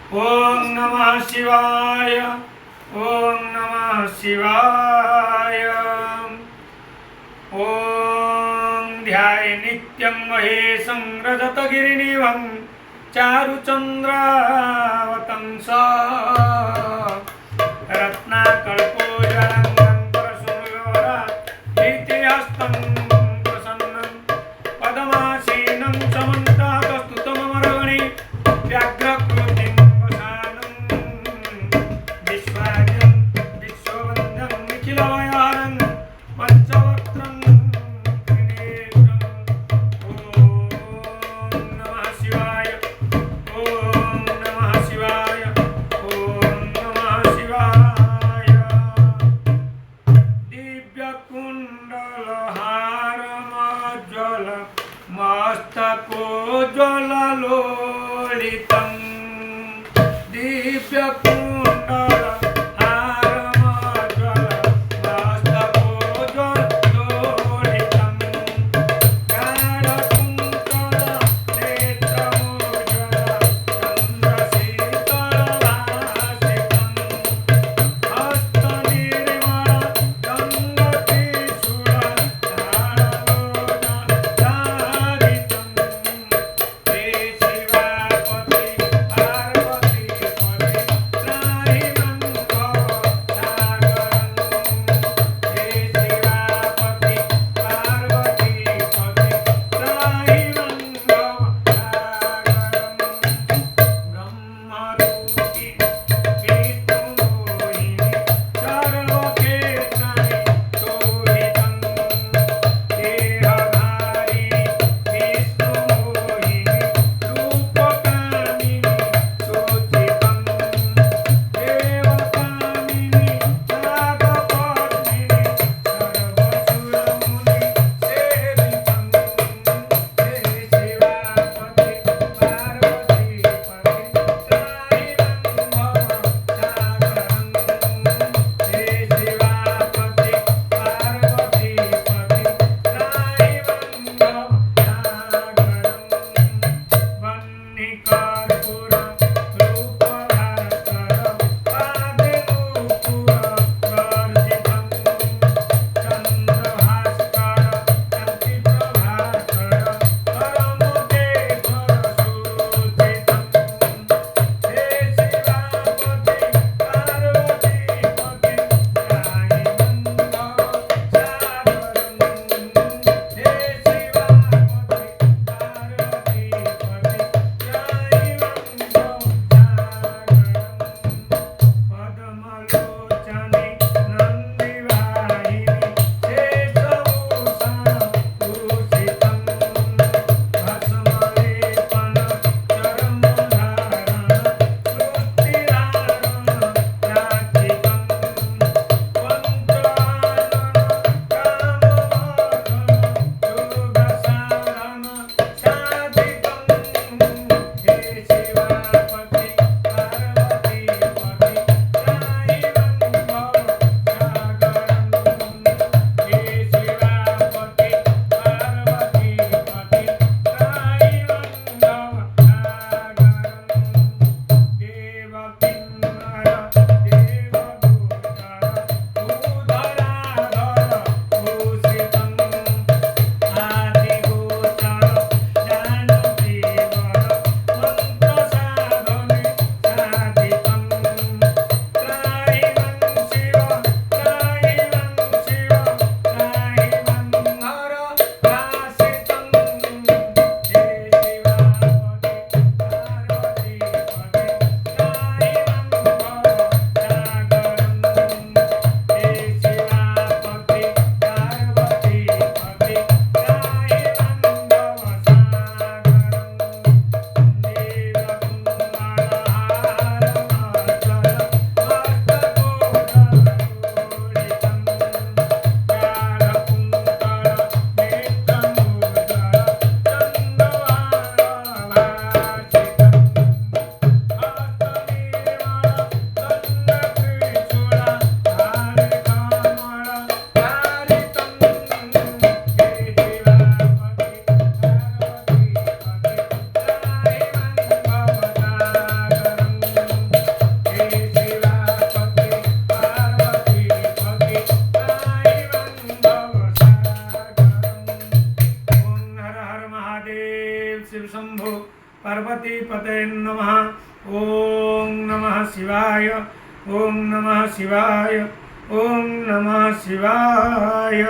ओम नमः शिवाय। ओम नमः शिवाय। ओम ध्याये नित्यं महेशं रजतगिरिनिभं चारुचन्द्रावतंस रत्नाकल्पोज्ज्वलं परशुरां नीतिहस्तं प्रसन्नं पद्मासीनं समन्तातस्तुतममर्गणि व्याघ्रकृतिं वसानं विश्वाद्यं विश्ववन्द्यं निखिलवयानं पञ्चवक्त्रं त्रिनेत्रम्। ॐ नमः शिवाय। ॐ नमः शिवाय। ॐ नमः शिवाय। दिव्यकुण्डलहारमज्ज्वल मस्तकोज्ज्वललोलितं दिव्यकुण्डलहारमज्ज्वल मस्तकोज्ज्वललोलितं गाढकुन्तलनेत्रमोज्ज्वल चन्द्रशीतलभासितं हस्तनिर्मलगङ्गतीसुरधारलोचनधारितं हे शिवापति पार्वती महादेव शिव शंभो पार्वती पते नमः। ओम नमः शिवाय, ओम नमः शिवाय, ओम नमः शिवाय।